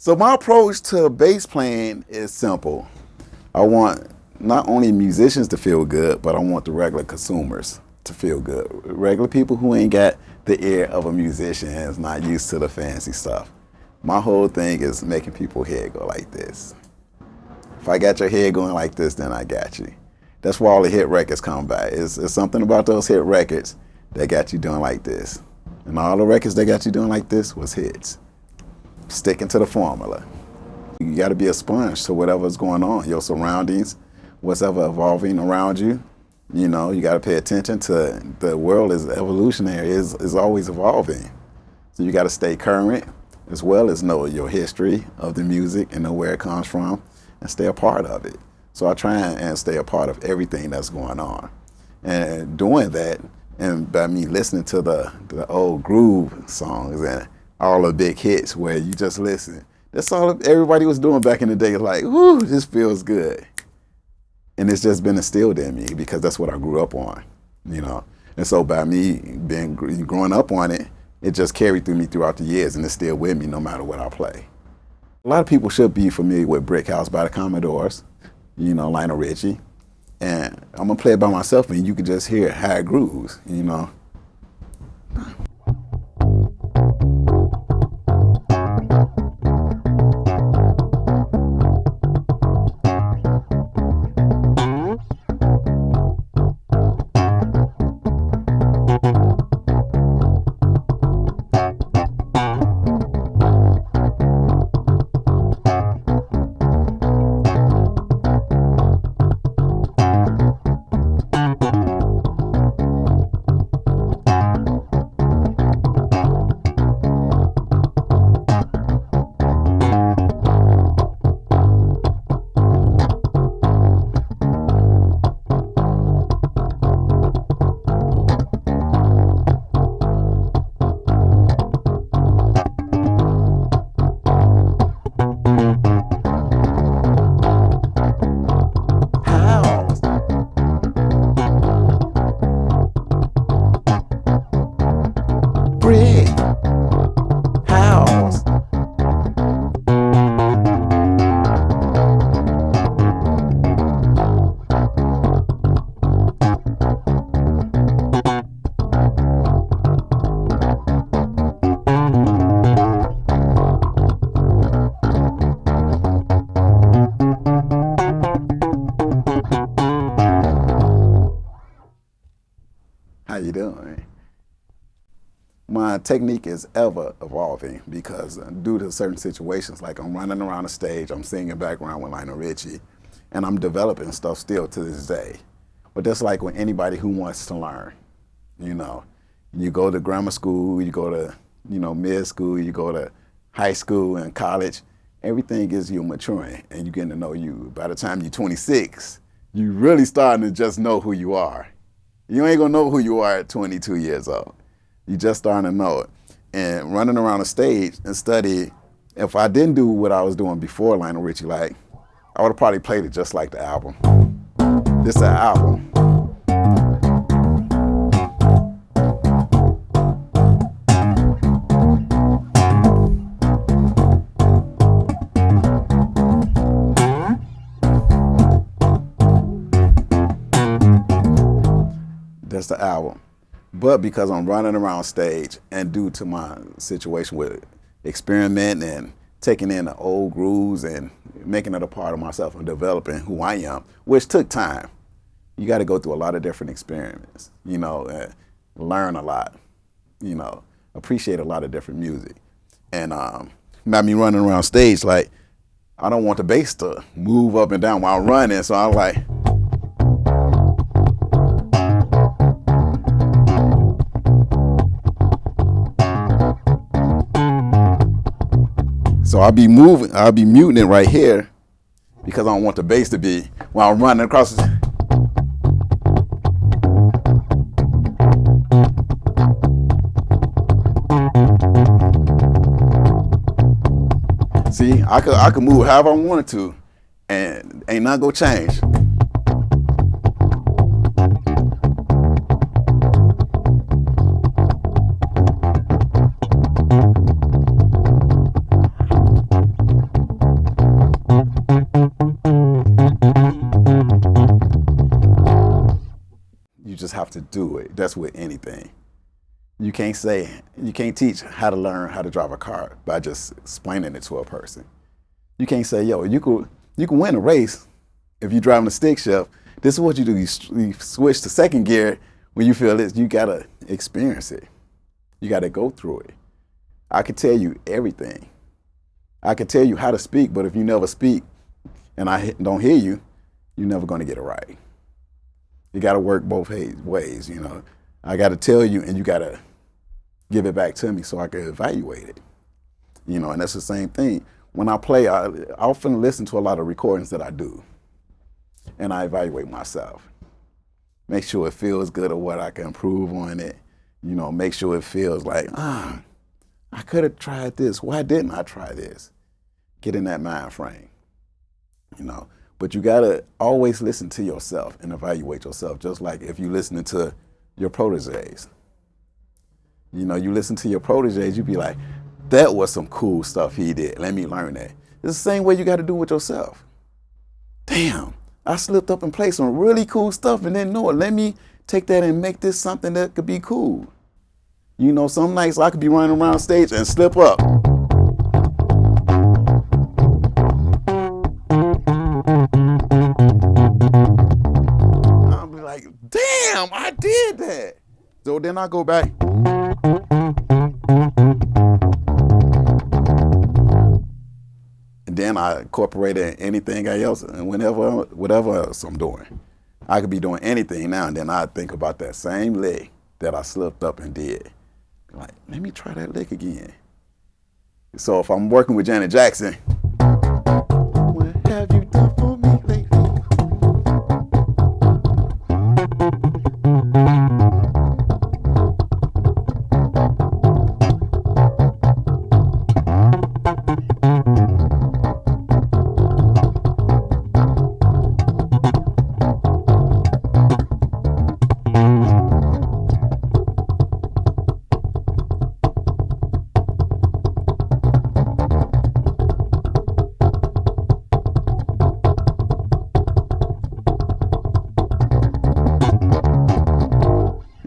So my approach to bass playing is simple. I want not only musicians to feel good, but I want the regular consumers to feel good. Regular people who ain't got the ear of a musician and is not used to the fancy stuff. My whole thing is making people's head go like this. If I got your head going like this, then I got you. That's where all the hit records come by. It's something about those hit records that got you doing like this. And all the records that got you doing like this was hits. Sticking to the formula. You got to be a sponge to whatever's going on, your surroundings, what's ever evolving around you. You know, you got to pay attention to the world is evolutionary, is always evolving. So you got to stay current as well as know your history of the music and know where it comes from and stay a part of it. So I try and stay a part of everything that's going on. And doing that, and by me listening to the old groove songs and all the big hits where you just listen. That's all everybody was doing back in the day. Like, whoo, this feels good. And it's just been instilled in me because that's what I grew up on, you know. And so by me growing up on it, it just carried through me throughout the years and it's still with me no matter what I play. A lot of people should be familiar with Brick House by the Commodores, you know, Lionel Richie. And I'm gonna play it by myself and you can just hear how it grooves, you know. Brick House. How you doing? My technique is ever evolving because due to certain situations, like I'm running around the stage, I'm singing background with Lionel Richie, and I'm developing stuff still to this day. But that's like with anybody who wants to learn, you know. You go to grammar school, you go to, you know, mid school, you go to high school and college, everything is you maturing and you getting to know you. By the time you're 26, you really starting to just know who you are. You ain't gonna know who you are at 22 years old. You just starting to know it. And running around the stage and study, if I didn't do what I was doing before Lionel Richie, like, I would have probably played it just like the album. This is an album. That's the album. But because I'm running around stage and due to my situation with experimenting and taking in the old grooves and making it a part of myself and developing who I am, which took time. You got to go through a lot of different experiments, you know, and learn a lot, you know, appreciate a lot of different music. And by me running around stage, like, I don't want the bass to move up and down while I'm running, so I'm like, so I'll be muting it right here because I don't want the bass to be while I'm running across the... See, I could move however I wanted to and ain't nothing gonna change. do it. That's with anything. You can't teach how to learn how to drive a car by just explaining it to a person. You can't say, yo, you can win a race if you're driving a stick shift. This is what you do. You switch to second gear when you feel this. You gotta experience it. You gotta go through it. I could tell you everything. I could tell you how to speak, but if you never speak and I don't hear you, you're never gonna get it right. You gotta work both ways, you know. I gotta tell you and you gotta give it back to me so I can evaluate it. You know, and that's the same thing. When I play, I often listen to a lot of recordings that I do, and I evaluate myself. Make sure it feels good or what I can improve on it. You know, make sure it feels like, I could have tried this. Why didn't I try this? Get in that mind frame, you know. But you gotta always listen to yourself and evaluate yourself, just like if you're listening to your proteges. You know, you listen to your proteges, you be like, that was some cool stuff he did. Let me learn that. It's the same way you got to do with yourself. Damn, I slipped up and played some really cool stuff and didn't know it. Let me take that and make this something that could be cool. You know, some nights I could be running around stage and slip up. I'll be like, damn, I did that. So then I go back. And then I incorporate it in anything else and whatever else I'm doing. I could be doing anything now, and then I think about that same lick that I slipped up and did. Like, let me try that lick again. So if I'm working with Janet Jackson, what have you done for me lately?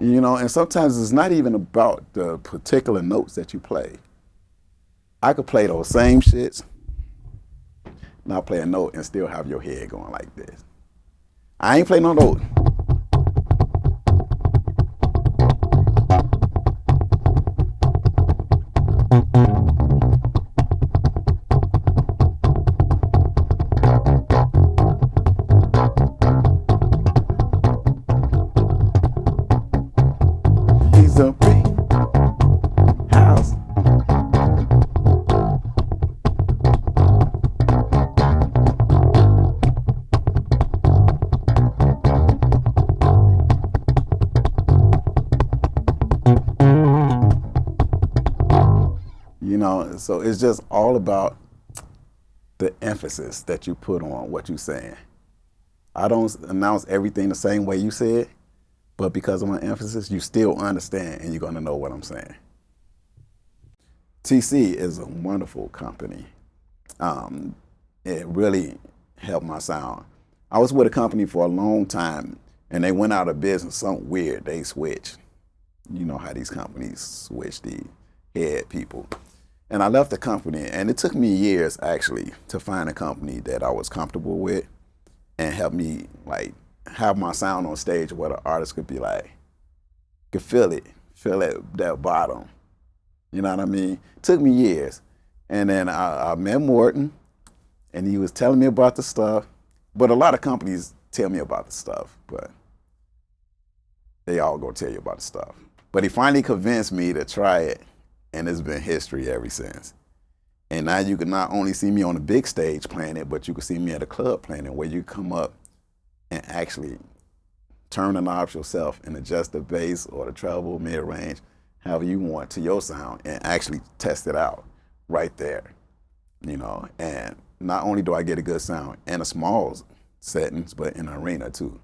You know, and sometimes it's not even about the particular notes that you play. I could play those same shits, not play a note and still have your head going like this. I ain't play no note. A big house. You know, so it's just all about the emphasis that you put on what you're saying. I don't announce everything the same way you said, but because of my emphasis, you still understand and you're going to know what I'm saying. TC is a wonderful company. It really helped my sound. I was with a company for a long time and they went out of business, something weird. They switched. You know how these companies switch the head people. And I left the company and it took me years actually to find a company that I was comfortable with and help me like have my sound on stage where the artist could be like, could feel that bottom. You know what I mean? It took me years. And then I met Morton and he was telling me about the stuff. But a lot of companies tell me about the stuff, but they all gonna tell you about the stuff. But he finally convinced me to try it, and it's been history ever since. And now you can not only see me on the big stage playing it, but you can see me at a club playing it where you come up and actually turn the knobs yourself and adjust the bass or the treble, mid-range, however you want to your sound and actually test it out right there, you know. And not only do I get a good sound in a small settings, but in an arena too,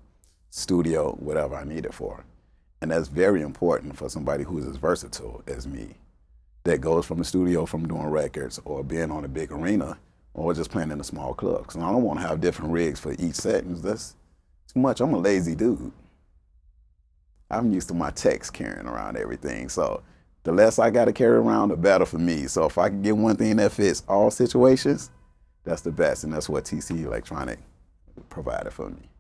studio, whatever I need it for. And that's very important for somebody who's as versatile as me, that goes from the studio from doing records or being on a big arena or just playing in a small club. Because I don't want to have different rigs for each settings. That's too much. I'm a lazy dude. I'm used to my techs carrying around everything. So the less I got to carry around, the better for me. So if I can get one thing that fits all situations, that's the best. And that's what TC Electronic provided for me.